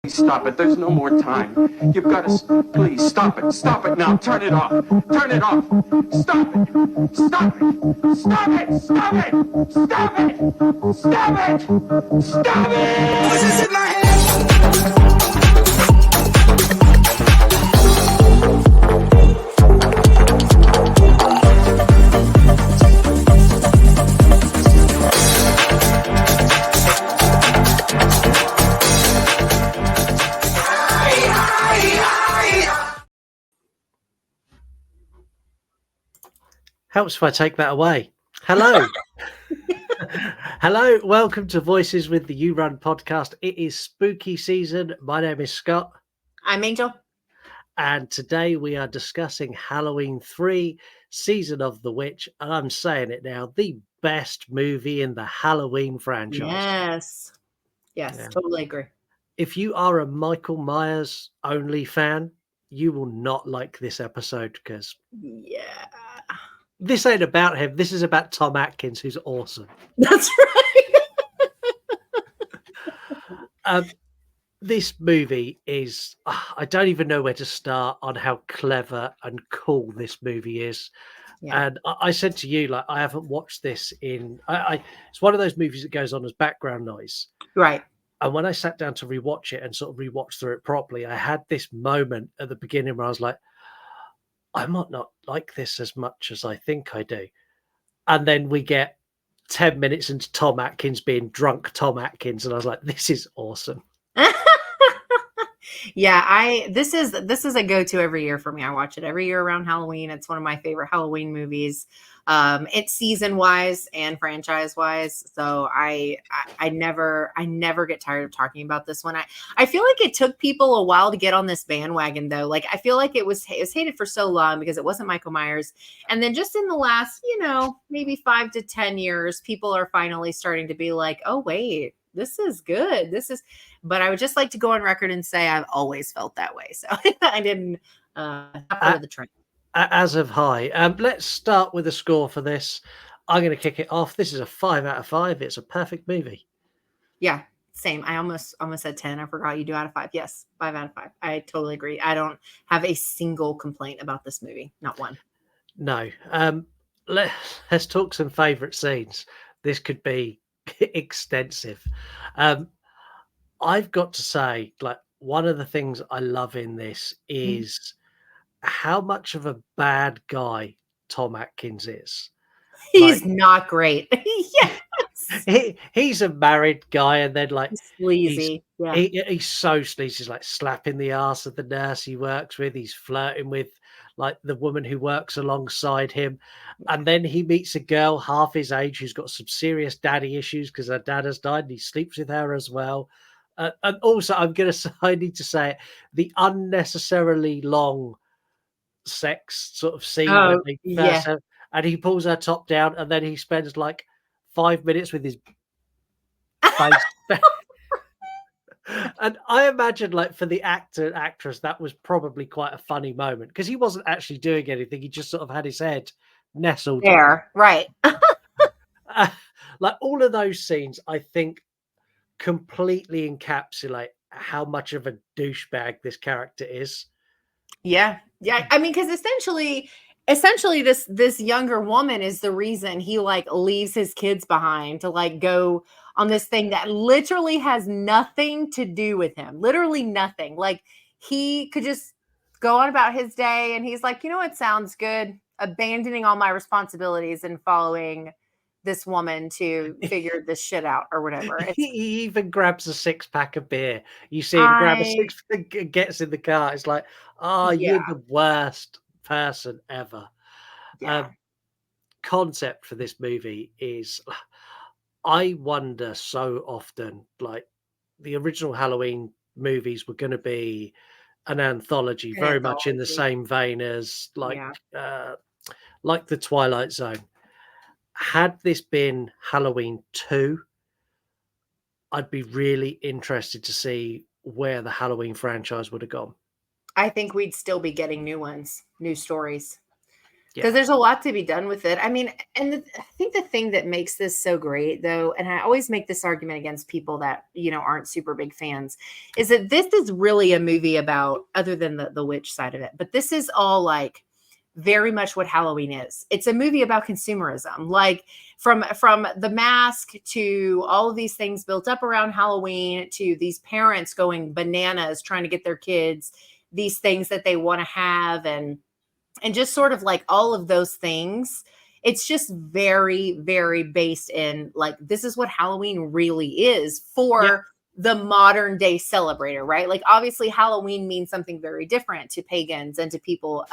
Stop it. There's no more time. You've got to... Please, stop it. Stop it now. Turn it off. Turn it off. Stop it. Stop it. Stop it. Stop it. Stop it. Stop it. Stop it. Voices in my head. Helps if I take that away. Hello. Hello. Welcome to Voices with the You Run podcast. It is spooky season. My name is Scott. I'm Angel. And today we are discussing Halloween 3, Season of the Witch. And I'm saying it now, the best movie in the Halloween franchise. Yes, totally agree. If you are a Michael Myers only fan, you will not like this episode because this ain't about him. This is about Tom Atkins, who's awesome. That's right. This movie is, I don't even know where to start on how clever and cool this movie is. Yeah. And I said to you, like, I haven't watched this in, it's one of those movies that goes on as background noise. Right. And when I sat down to rewatch it and sort of rewatch through it properly, I had this moment at the beginning where I was like, I might not like this as much as I think I do. And then we get 10 minutes into Tom Atkins being drunk Tom Atkins. And I was like, this is awesome. Yeah, this is a go-to every year for me. I watch it every year around Halloween. It's one of my favorite Halloween movies. It's season-wise and franchise-wise. So I never get tired of talking about this one. I feel like it took people a while to get on this bandwagon though. Like I feel like it was hated for so long because it wasn't Michael Myers. And then just in the last, maybe 5 to 10 years, people are finally starting to be like, oh wait, this is good. But I would just like to go on record and say I've always felt that way. So I didn't follow the trend. As of high. Let's start with a score for this. I'm going to kick it off. This is a 5 out of 5. It's a perfect movie. Yeah, same. I almost said 10. I forgot you do out of 5. Yes, 5 out of 5. I totally agree. I don't have a single complaint about this movie. Not one. No. Let's talk some favorite scenes. This could be extensive. I've got to say, like, one of the things I love in this is how much of a bad guy Tom Atkins is. He's not great. Yes. He's a married guy, and then like sleazy. He's so sleazy. He's like slapping the ass of the nurse he works with. He's flirting with like the woman who works alongside him. And then he meets a girl half his age who's got some serious daddy issues because her dad has died, and he sleeps with her as well. And also, I need to say it, the unnecessarily long sex sort of scene when they first have, and he pulls her top down, and then he spends like 5 minutes with his face. And I imagine, like, for the actor and actress, that was probably quite a funny moment because he wasn't actually doing anything. He just sort of had his head nestled there, right? Like all of those scenes, I think, completely encapsulate how much of a douchebag this character is. Yeah. I mean, because essentially this younger woman is the reason he like leaves his kids behind to like go on this thing that literally has nothing to do with him. Literally nothing. Like he could just go on about his day, and he's like, you know what sounds good? Abandoning all my responsibilities and following this woman to figure this shit out or whatever. He even grabs a 6-pack of beer. You see him grab a 6-pack, gets in the car. It's like, you're the worst person ever. Concept for this movie is, I wonder so often, like the original Halloween movies were going to be an anthology, very much in the same vein as like the Twilight Zone. Had this been Halloween 2, I'd be really interested to see where the Halloween franchise would have gone. I think we'd still be getting new ones, new stories. because there's a lot to be done with it. I mean, and I think the thing that makes this so great, though, and I always make this argument against people that aren't super big fans, is that this is really a movie about, other than the witch side of it, but this is all like very much what Halloween is. It's a movie about consumerism, like from the mask to all of these things built up around Halloween to these parents going bananas trying to get their kids these things that they want to have, and just sort of like all of those things. It's just very, very based in like, this is what Halloween really is for the modern day celebrator, right? Like obviously Halloween means something very different to pagans and to people,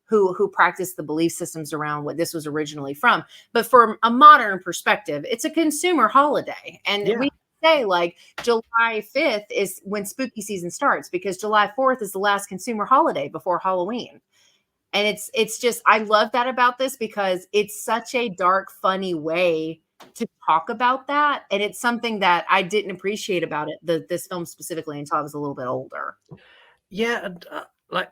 who practice the belief systems around what this was originally from. But from a modern perspective, it's a consumer holiday. And we say like July 5th is when spooky season starts, because July 4th is the last consumer holiday before Halloween. And it's just, I love that about this, because it's such a dark, funny way to talk about that. And it's something that I didn't appreciate about it, this film specifically, until I was a little bit older. Yeah. And like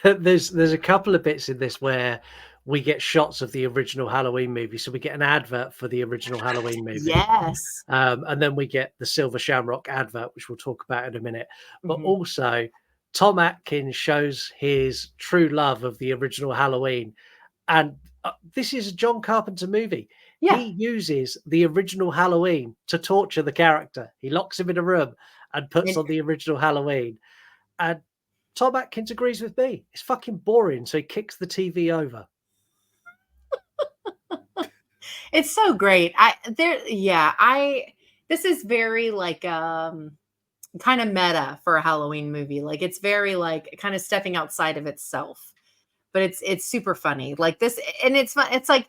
there's a couple of bits in this where we get shots of the original Halloween movie. So we get an advert for the original Halloween movie. Yes. And then we get the Silver Shamrock advert, which we'll talk about in a minute. But also Tom Atkins shows his true love of the original Halloween. And this is a John Carpenter movie. Yeah. He uses the original Halloween to torture the character. He locks him in a room and puts on the original Halloween. And Tom Atkins agrees with me. It's fucking boring. So he kicks the TV over. It's so great. This is very like, kind of meta for a Halloween movie. Like it's very like kind of stepping outside of itself, but it's super funny like this. And it's fun. It's like,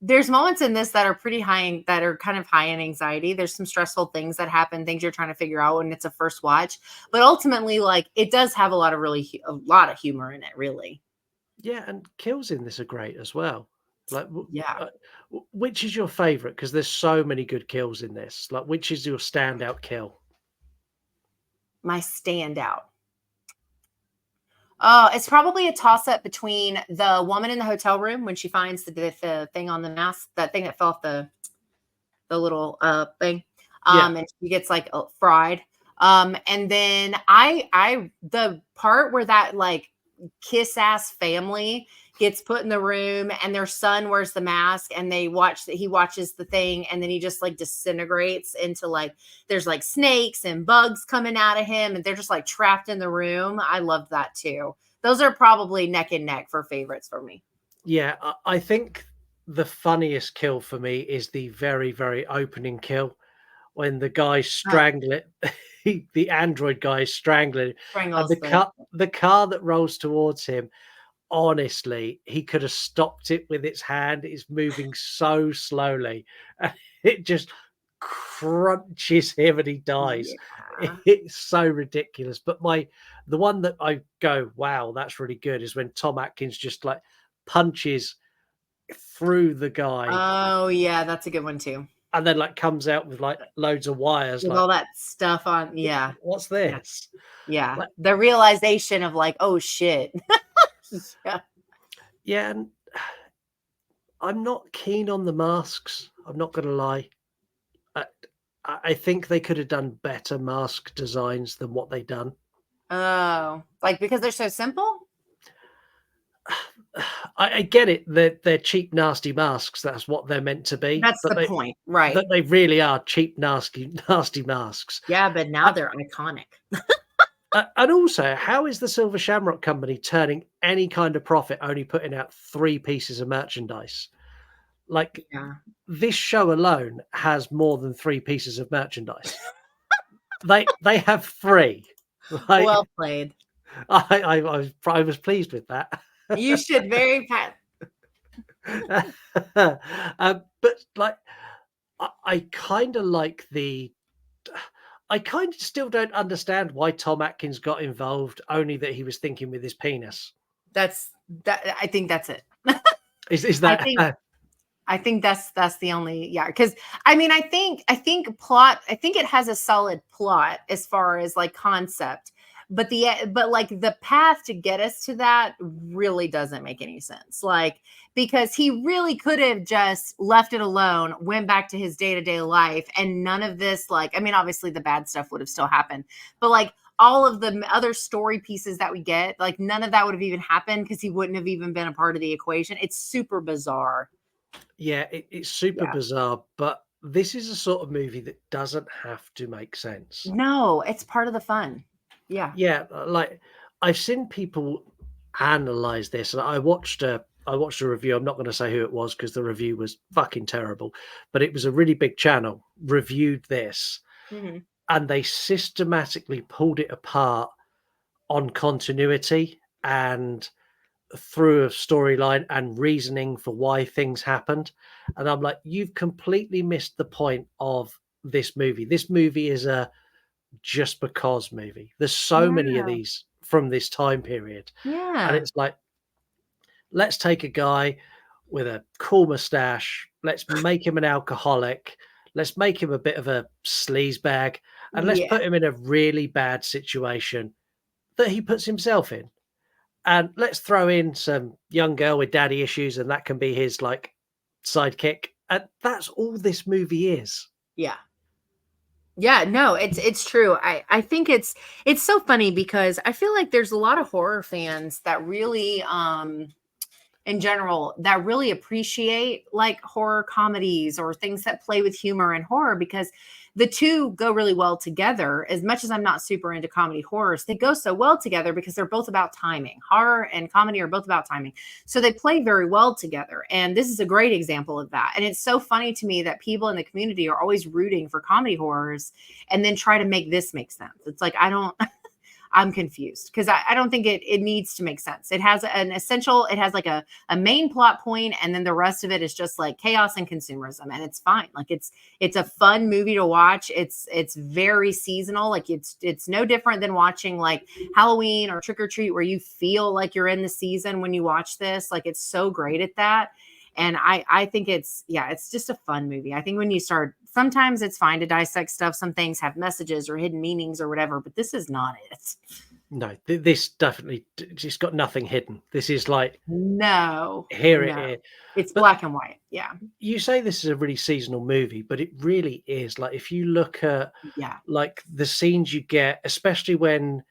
there's moments in this that are pretty high, that are kind of high in anxiety. There's some stressful things that happen, things you're trying to figure out when it's a first watch, but ultimately like it does have a lot of humor in it, really. Yeah. And kills in this are great as well. Like, which is your favorite? Because there's so many good kills in this. Like, which is your standout kill? My standout. Oh, it's probably a toss-up between the woman in the hotel room when she finds the thing on the mask, that thing that fell off the little thing, and she gets like fried. And then the part where that like kiss-ass family gets put in the room and their son wears the mask, and he watches the thing, and then he just like disintegrates into like, there's like snakes and bugs coming out of him, and they're just like trapped in the room. I loved that too. Those are probably neck and neck for favorites for me. Yeah, I think the funniest kill for me is the very, very opening kill when the guy strangling the android guy is strangling, and the car that rolls towards him. Honestly, he could have stopped it with its hand. It's moving so slowly, and it just crunches him and he dies. Yeah. It's so ridiculous. But the one that I go, wow, that's really good, is when Tom Atkins just like punches through the guy. Oh yeah, that's a good one too. And then like comes out with like loads of wires, with like, all that stuff on. Yeah. What's this? Yeah. Like, the realization of like, oh shit. Yeah, and I'm not keen on the masks. I'm not going to lie. I think they could have done better mask designs than what they've done. Oh, like because they're so simple? I get it that they're cheap, nasty masks. That's what they're meant to be. That's the point, right? That they really are cheap, nasty masks. Yeah, but now they're iconic. And also, how is the Silver Shamrock Company turning any kind of profit only putting out 3 pieces of merchandise? Like, this show alone has more than 3 pieces of merchandise. they have 3. Like, well played. I was pleased with that. You should very but like, I kind of like I kind of still don't understand why Tom Atkins got involved, only that he was thinking with his penis. I think that's it. Is that? I think that's the only, because I mean, I think plot, I think it has a solid plot as far as like concept, but like the path to get us to that really doesn't make any sense. Like, because he really could have just left it alone, went back to his day-to-day life, and none of this, like, I mean, obviously the bad stuff would have still happened, but like all of the other story pieces that we get, like none of that would have even happened because he wouldn't have even been a part of the equation. It's super bizarre. Yeah, it's super bizarre, but this is a sort of movie that doesn't have to make sense. No, it's part of the fun. Yeah. Yeah, like I've seen people analyze this, and I watched a review. I'm not going to say who it was because the review was fucking terrible, but it was a really big channel reviewed this, and they systematically pulled it apart on continuity and through a storyline and reasoning for why things happened. And I'm like, you've completely missed the point of this movie. This movie is a just because movie. There's so many of these from this time period. Yeah. And it's like, let's take a guy with a cool mustache, let's make him an alcoholic, let's make him a bit of a sleazebag, and let's put him in a really bad situation that he puts himself in. And let's throw in some young girl with daddy issues, and that can be his like sidekick. And that's all this movie is. Yeah. Yeah, no, it's true. I think it's so funny because I feel like there's a lot of horror fans that really in general that really appreciate like horror comedies or things that play with humor and horror, because the two go really well together. As much as I'm not super into comedy horrors, they go so well together because they're both about timing. Horror and comedy are both about timing. So they play very well together. And this is a great example of that. And it's so funny to me that people in the community are always rooting for comedy horrors and then try to make this make sense. It's like, I'm confused because I don't think it needs to make sense. It has an essential, it has like a main plot point, and then the rest of it is just like chaos and consumerism, and it's fine. Like it's a fun movie to watch. It's very seasonal. Like it's no different than watching like Halloween or Trick or Treat, where you feel like you're in the season when you watch this. Like it's so great at that. And I think it's just a fun movie. I think when you start, sometimes it's fine to dissect stuff. Some things have messages or hidden meanings or whatever, but this is not it. No, this definitely, it's got nothing hidden. This is like, it is. It's black and white. Yeah. You say this is a really seasonal movie, but it really is. Like if you look at like the scenes you get, especially when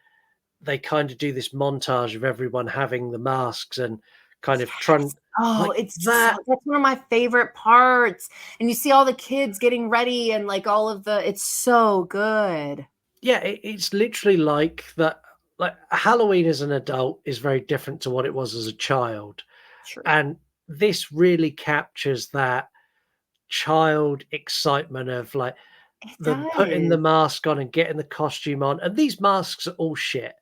they kind of do this montage of everyone having the masks and kind of trying. Oh, like that's one of my favorite parts. And you see all the kids getting ready and like all of it's so good. Yeah, it's literally like that. Like Halloween as an adult is very different to what it was as a child. True. And this really captures that child excitement of like putting the mask on and getting the costume on. And these masks are all shit.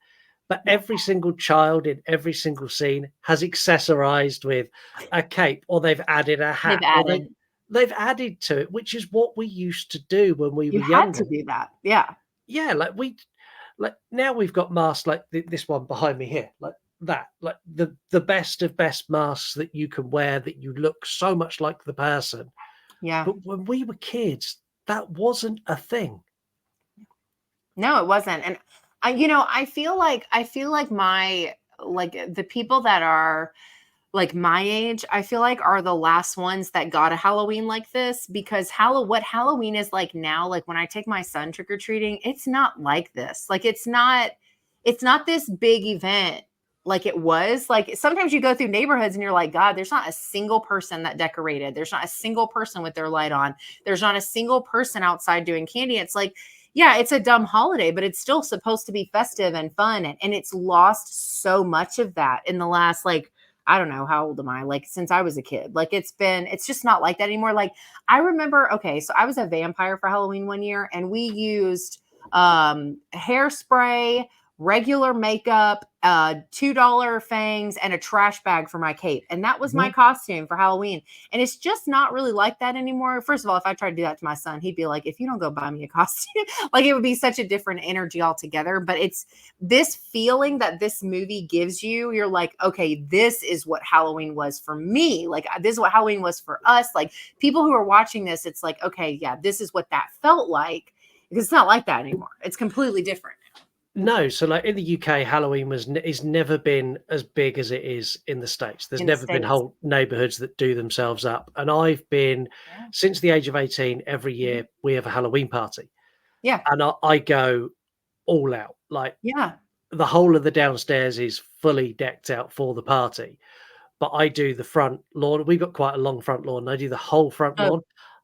But every single child in every single scene has accessorized with a cape, or they've added a hat. They've added to it, which is what we used to do when we were younger. You had to do that. Yeah. Yeah, like now we've got masks like this one behind me here, like that, like the best of best masks that you can wear that you look so much like the person. Yeah. But when we were kids, that wasn't a thing. No, it wasn't. And I feel like the people that are like my age, I feel like are the last ones that got a Halloween like this, because what Halloween is like now, like when I take my son trick-or-treating, it's not like this. Like it's not this big event like it was. Like sometimes you go through neighborhoods and you're like, God, there's not a single person that decorated. There's not a single person with their light on. There's not a single person outside doing candy. It's like, yeah, it's a dumb holiday, but it's still supposed to be festive and fun. And it's lost so much of that in the last, like, I don't know, how old am I? Like since I was a kid, like it's just not like that anymore. Like I remember, okay, so I was a vampire for Halloween one year and we used hairspray, regular makeup, $2 fangs, and a trash bag for my cape. And that was my costume for Halloween. And it's just not really like that anymore. First of all, if I tried to do that to my son, he'd be like, if you don't go buy me a costume, like it would be such a different energy altogether. But it's this feeling that this movie gives you. You're like, okay, this is what Halloween was for me. Like this is what Halloween was for us. Like people who are watching this, it's like, okay, yeah, this is what that felt like. Because it's not like that anymore. It's completely different. No, so like in the UK, Halloween is never been as big as it is in the States. There's in the never been States. whole neighborhoods that do themselves up. And I've been, Yeah. since the age of 18, every year we have a Halloween party. Yeah. And I go all out. Like Yeah. the whole of the downstairs is fully decked out for the party. But I do the front lawn. We've got quite a long front lawn. I do the whole front Oh, lawn.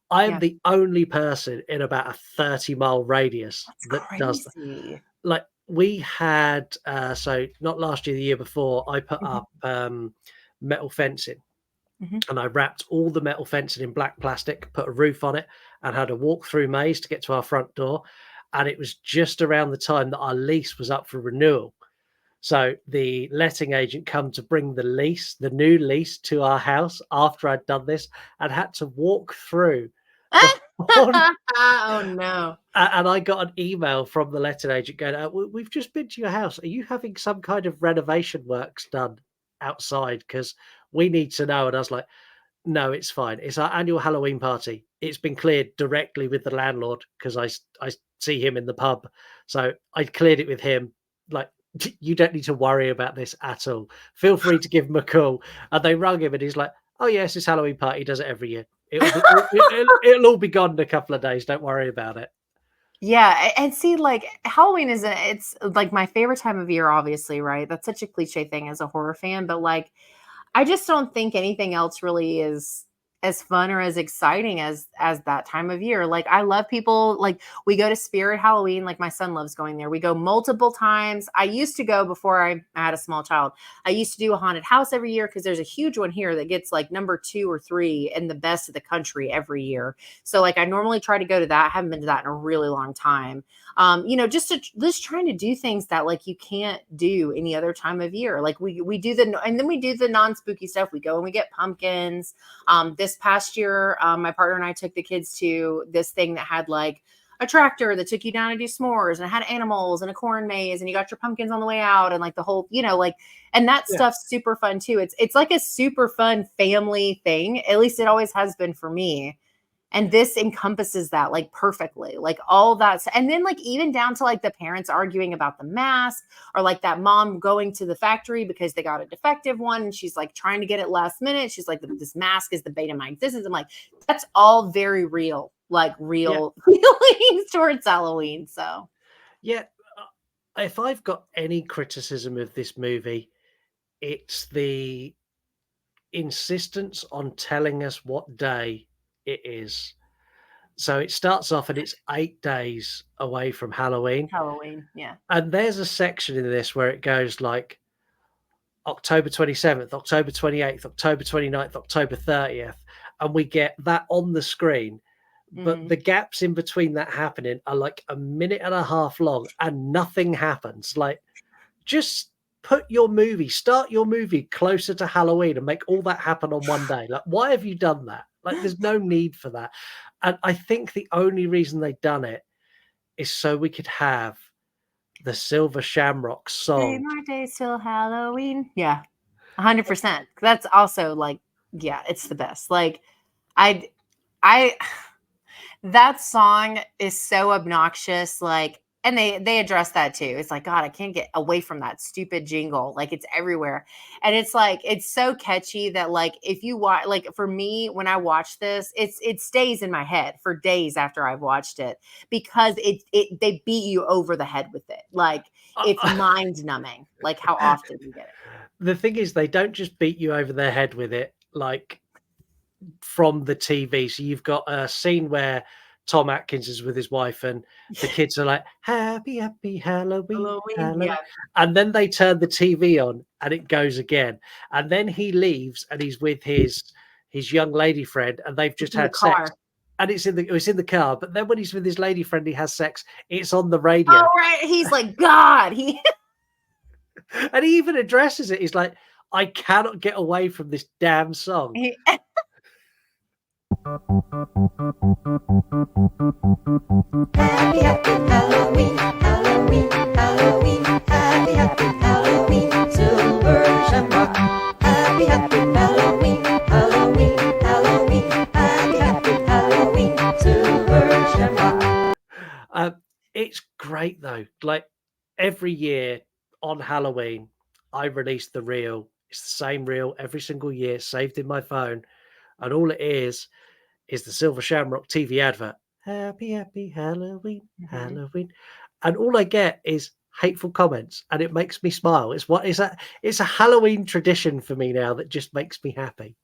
I am yeah. the only person in about a 30-mile radius That's that does that. crazy. Like we had, so not last year, the year before, I put Mhm. up metal fencing Mhm. and I wrapped all the metal fencing in black plastic, put a roof on it, and had a walk through maze to get to our front door. And it was just around the time that our lease was up for renewal. So the letting agent come to bring the new lease to our house after I'd done this and had to walk through the whole. Oh no. And I got an email from the letting agent going, "We've just been to your house. Are you having some kind of renovation works done outside? Because we need to know." And I was like, "No, it's fine. It's our annual Halloween party. It's been cleared directly with the landlord because I see him in the pub. So I cleared it with him. Like, you don't need to worry about this at all. Feel free to give him a call." And they rung him and he's like, "Oh, yes, it's Halloween party. He does it every year. It'll all be gone in a couple of days. Don't worry about it." Yeah, and see, like Halloween it's like my favorite time of year, obviously, right? That's such a cliche thing as a horror fan, but like I just don't think anything else really is as fun or as exciting as that time of year. Like I love people like we go to Spirit Halloween, like my son loves going there. We go multiple times. I used to go before I had a small child. I used to do a haunted house every year because there's a huge one here that gets like number 2 or 3 in the best of the country every year. So like I normally try to go to that. I haven't been to that in a really long time. Just trying to do things that like you can't do any other time of year. Like we do and then we do the non-spooky stuff. We go and we get pumpkins. This past year, my partner and I took the kids to this thing that had like a tractor that took you down to do s'mores and it had animals and a corn maze and you got your pumpkins on the way out and like the whole, and that Yeah. stuff's super fun too. It's like a super fun family thing. At least it always has been for me. And this encompasses that like perfectly, like all that. And then like even down to like the parents arguing about the mask or like that mom going to the factory because they got a defective one. And she's like trying to get it last minute. She's like, this mask is the bane of my existence. I'm like, that's all very real, like real feelings towards Halloween. So Yeah. If I've got any criticism of this movie, it's the insistence on telling us what day it is. So it starts off and it's 8 days away from Halloween. Halloween. Yeah. And there's a section in this where it goes like October 27th, October 28th, October 29th, October 30th. And we get that on the screen. But the gaps in between that happening are like a minute and a half long and nothing happens. Like, just start your movie closer to Halloween and make all that happen on one day. Like, why have you done that? Like, there's no need for that. And I think the only reason they've done it is so we could have the Silver Shamrock 3 song. more days till Halloween. Yeah. 100%. That's also like, yeah, it's the best. Like I that song is so obnoxious, like, and they address that too. It's like, God, I can't get away from that stupid jingle. Like it's everywhere. And it's like, it's so catchy that like, if you watch, like for me, when I watch this, it stays in my head for days after I've watched it because they beat you over the head with it. Like it's mind numbing, like how often you get it. The thing is, they don't just beat you over their head with it, like from the TV. So you've got a scene where Tom Atkins is with his wife and the kids are like, happy, happy Halloween, Halloween. Yeah. And then they turn the TV on and it goes again. And then he leaves and he's with his young lady friend and they've just had sex. And it's in the car. But then when he's with his lady friend, he has sex. It's on the radio. Oh, right. He's like, God. And he even addresses it. He's like, I cannot get away from this damn song. Happy, happy Halloween, Halloween, Halloween. Happy, happy Halloween, Silver Shamrock. Happy, happy Halloween, Halloween, Halloween. Happy, happy Halloween, Silver Shamrock. It's great though. Like every year on Halloween, I release the reel. It's the same reel every single year, saved in my phone, and all it is the Silver Shamrock TV advert. Happy, happy Halloween, Halloween, and all I get is hateful comments, and it makes me smile. It's what is that? It's a Halloween tradition for me now that just makes me happy.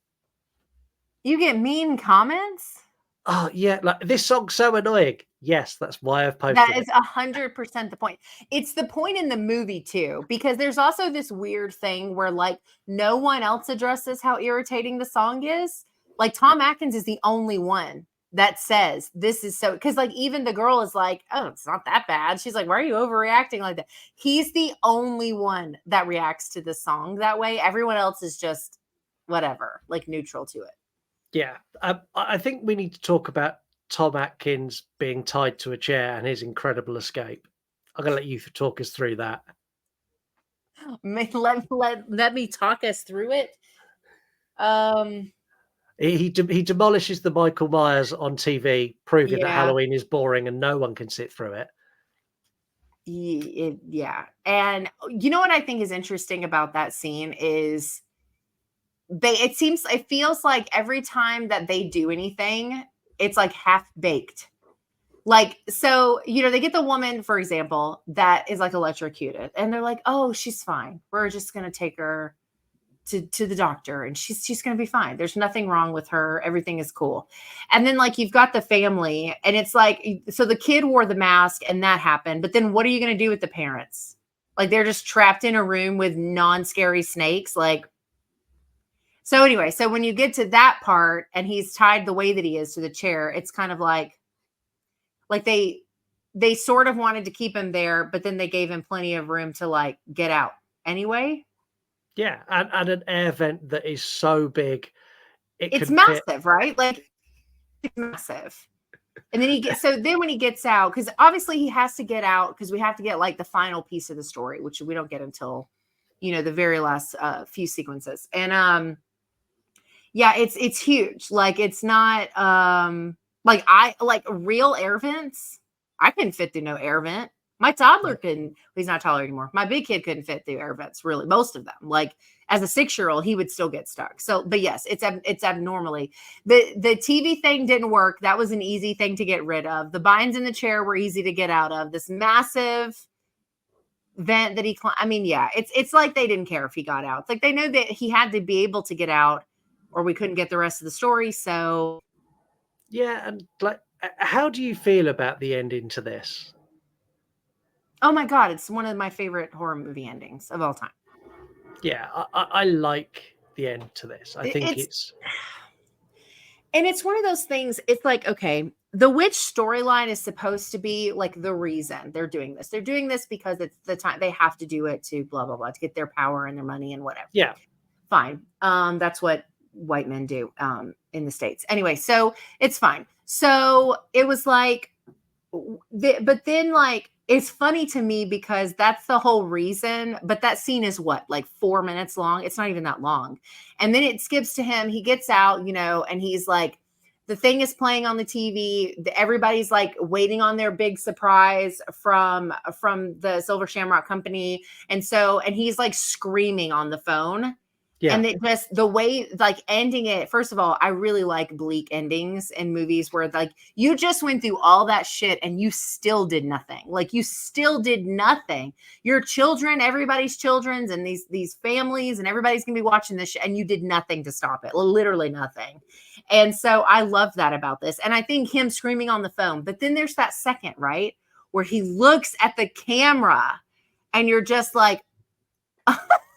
You get mean comments? Oh yeah, like this song's so annoying. Yes, that's why I've posted That it. is 100% the point. It's the point in the movie too, because there's also this weird thing where like no one else addresses how irritating the song is. Like Tom Atkins is the only one that says this is so, because like even the girl is like, oh, it's not that bad. She's like, why are you overreacting like that? He's the only one that reacts to the song that way. Everyone else is just whatever, like neutral to it. Yeah, I think we need to talk about Tom Atkins being tied to a chair and his incredible escape. I'm going to let you talk us through that. Let me talk us through it. He demolishes the Michael Myers on TV, proving that Yeah. Halloween is boring and no one can sit through it. Yeah. And you know what I think is interesting about that scene is it feels like every time that they do anything, it's like half baked. Like, so, they get the woman, for example, that is like electrocuted and they're like, oh, she's fine. We're just going to take her to the doctor and she's going to be fine. There's nothing wrong with her. Everything is cool. And then like, you've got the family and it's like, so the kid wore the mask and that happened. But then what are you going to do with the parents? Like they're just trapped in a room with non-scary snakes. Like, so anyway, so when you get to that part and he's tied the way that he is to the chair, it's kind of like they sort of wanted to keep him there, but then they gave him plenty of room to like get out anyway. Yeah, and an air vent that is so big. It's massive, right? Like it's massive. And then when he gets out, because obviously he has to get out because we have to get like the final piece of the story, which we don't get until, the very last few sequences. And yeah, it's huge. Like it's not like real air vents. I couldn't fit through no air vent. My toddler couldn't. He's not toddler anymore. My big kid couldn't fit through air vents. Really, most of them. Like as a 6-year-old, he would still get stuck. So, but yes, it's abnormally. The TV thing didn't work. That was an easy thing to get rid of. The binds in the chair were easy to get out of. This massive vent that I mean, yeah, it's like they didn't care if he got out. It's like they know that he had to be able to get out, or we couldn't get the rest of the story. So, yeah, and like, how do you feel about the ending to this? Oh my God, it's one of my favorite horror movie endings of all time. Yeah, I like the end to this. I think and it's one of those things. It's like, okay, the witch storyline is supposed to be like the reason they're doing this. They're doing this because it's the time they have to do it to blah, blah, blah, to get their power and their money and whatever. Yeah. Fine. That's what white men do in the States. Anyway, so it's fine. So it was like, but then like, it's funny to me because that's the whole reason. But that scene is what, like 4 minutes long? It's not even that long. And then it skips to him. He gets out, and he's like, the thing is playing on the TV. Everybody's like waiting on their big surprise from the Silver Shamrock Company. And he's like screaming on the phone. Yeah. And it just the way like ending it. First of all, I really like bleak endings in movies where like you just went through all that shit and you still did nothing. Like you still did nothing. Your children, everybody's children's, and these families, and everybody's gonna be watching this shit, and you did nothing to stop it. Literally nothing. And so I love that about this. And I think him screaming on the phone. But then there's that second, right, where he looks at the camera, and you're just like.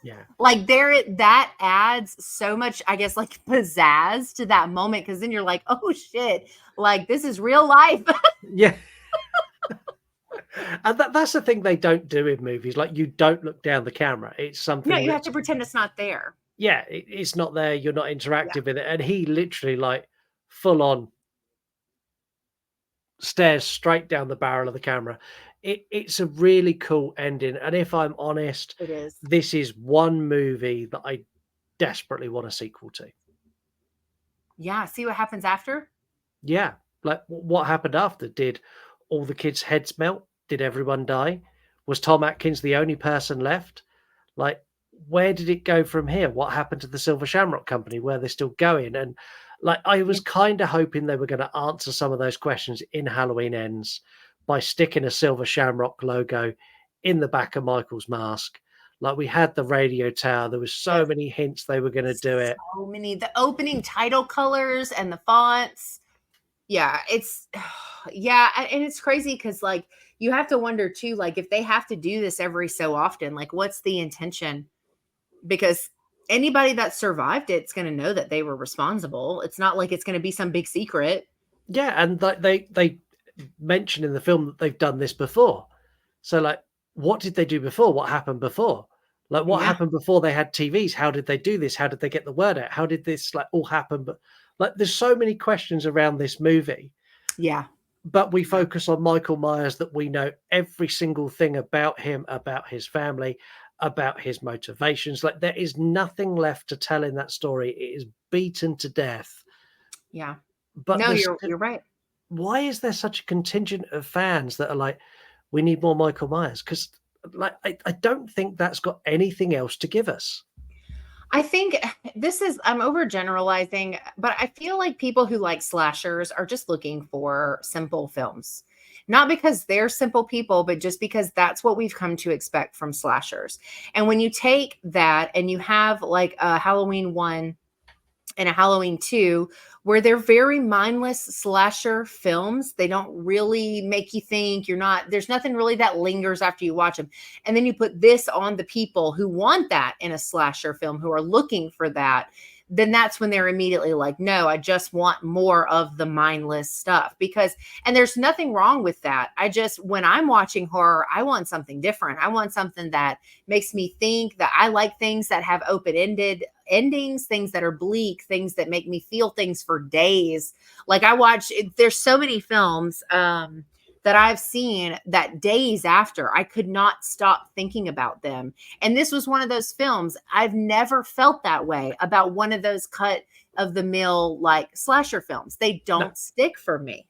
Yeah. Like that adds so much, I guess, like pizzazz to that moment. Cause then you're like, oh shit, like this is real life. Yeah. And that's the thing they don't do in movies. Like you don't look down the camera. It's something. No, you have to pretend it's not there. Yeah. It's not there. You're not interactive with it. And he literally like full on stares straight down the barrel of the camera. It's a really cool ending. And if I'm honest, it is. This is one movie that I desperately want a sequel to. Yeah. See what happens after? Yeah. Like what happened after? Did all the kids' heads melt? Did everyone die? Was Tom Atkins the only person left? Like, where did it go from here? What happened to the Silver Shamrock Company? Where they're still going? And like, I was kind of hoping they were going to answer some of those questions in Halloween Ends by sticking a Silver Shamrock logo in the back of Michael's mask. Like, we had the radio tower. There was so Yes. many hints they were going to do it. So many. The opening title colors and the fonts. Yeah, it's yeah, and it's crazy because like you have to wonder too, like if they have to do this every so often, like what's the intention? Because anybody that survived it's going to know that they were responsible. It's not like it's going to be some big secret. Yeah, and like they mention in the film that they've done this before. So like, what did they do before? What happened before? Like, what Yeah. happened before they had TVs? How did they do this? How did they get the word out? How did this like all happen? But like, there's so many questions around this movie. Yeah. But we focus on Michael Myers, that we know every single thing about him, about his family, about his motivations. Like, there is nothing left to tell in that story. It is beaten to death. Yeah. But No, there's you're right. why is there such a contingent of fans that are like, we need more Michael Myers? Because like, I don't think that's got anything else to give us. I think I'm overgeneralizing, but I feel like people who like slashers are just looking for simple films. Not because they're simple people, but just because that's what we've come to expect from slashers. And when you take that and you have like a Halloween 1 and a Halloween 2, where they're very mindless slasher films. They don't really make you think. There's nothing really that lingers after you watch them. And then you put this on the people who want that in a slasher film, who are looking for that. Then that's when they're immediately like, no, I just want more of the mindless stuff. And there's nothing wrong with that. When I'm watching horror, I want something different. I want something that makes me think, that I like things that have open-ended endings, things that are bleak, things that make me feel things for days. Like there's so many films that I've seen that days after I could not stop thinking about them. And this was one of those films. I've never felt that way about one of those cut of the mill like slasher films. They don't stick for me.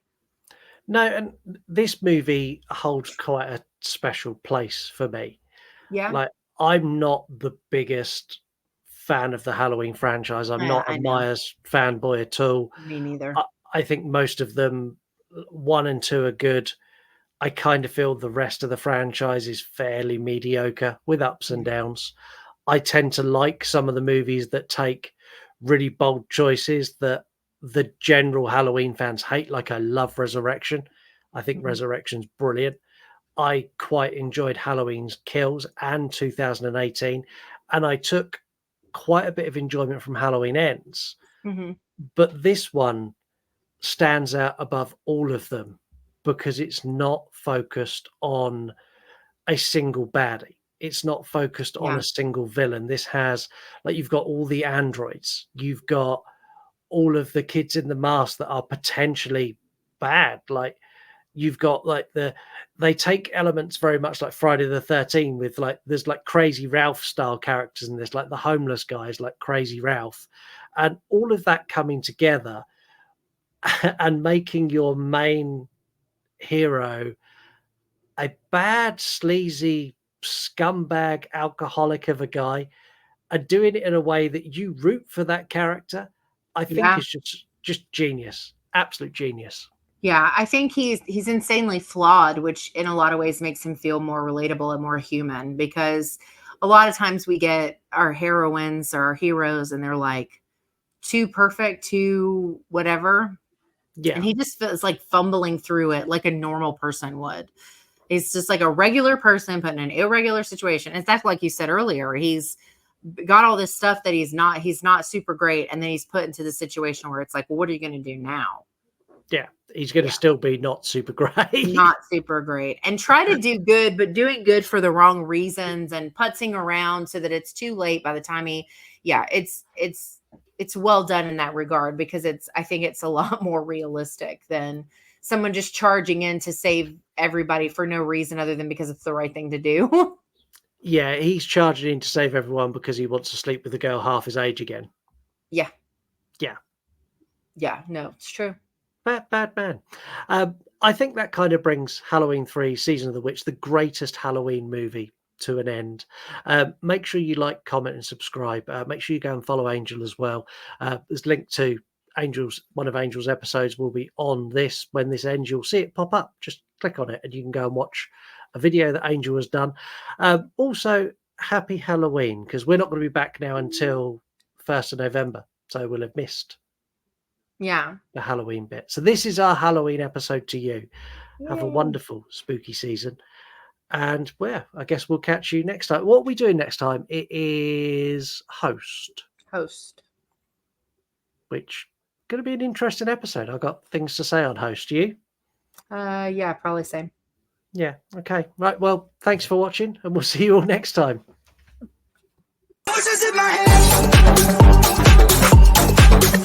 No, and this movie holds quite a special place for me. Yeah. Like, I'm not the biggest fan of the Halloween franchise. I'm Yeah, not a I know. Myers fanboy at all. Me neither. I think most of them, 1 and 2, are good. I kind of feel the rest of the franchise is fairly mediocre with ups and downs. I tend to like some of the movies that take really bold choices that the general Halloween fans hate. Like, I love Resurrection. I think Mhm. Resurrection's brilliant. I quite enjoyed Halloween's Kills and 2018, and I took quite a bit of enjoyment from Halloween Ends. Mhm. But this one stands out above all of them because it's not focused on a single baddie. It's not focused on Yeah. a single villain. This has, like, you've got all the androids, you've got all of the kids in the mask that are potentially bad. Like, you've got like they take elements very much like Friday the 13th with like, there's like Crazy Ralph style characters in this, like the homeless guys like Crazy Ralph, and all of that coming together and making your main hero a bad, sleazy, scumbag, alcoholic of a guy, and doing it in a way that you root for that character, I think Yeah. is just genius. Absolute genius. Yeah, I think he's insanely flawed, which in a lot of ways makes him feel more relatable and more human, because a lot of times we get our heroines or our heroes and they're like too perfect, too whatever. Yeah. And he just feels like fumbling through it like a normal person would. He's just like a regular person put in an irregular situation. In fact, like you said earlier, he's got all this stuff that he's not super great. And then he's put into the situation where it's like, well, what are you going to do now? Yeah, he's going to still be not super great. Not super great, and try to do good, but doing good for the wrong reasons and putzing around so that it's too late by the time it's well done in that regard, because I think it's a lot more realistic than someone just charging in to save everybody for no reason other than because it's the right thing to do. Yeah, he's charging in to save everyone because he wants to sleep with a girl half his age again. Yeah. Yeah. Yeah, no, it's true. Bad man. I think that kind of brings Halloween 3 Season of the Witch, the greatest Halloween movie, to an end. Make sure you like, comment, and subscribe. Make sure you go and follow Angel as well. There's a link to one of Angel's episodes will be on this. When this ends, you'll see it pop up. Just click on it and you can go and watch a video that Angel has done. Also, happy Halloween, because we're not going to be back now until 1st of November. So we'll have missed Yeah. the Halloween bit. So this is our Halloween episode to you. Have a wonderful spooky season. And I guess we'll catch you next time. What are we doing next time? It is Host, which going to be an interesting episode. I've got things to say on Host. You? Yeah, probably same. Yeah. Okay. Right. Well, thanks for watching, and we'll see you all next time. Voices in my head.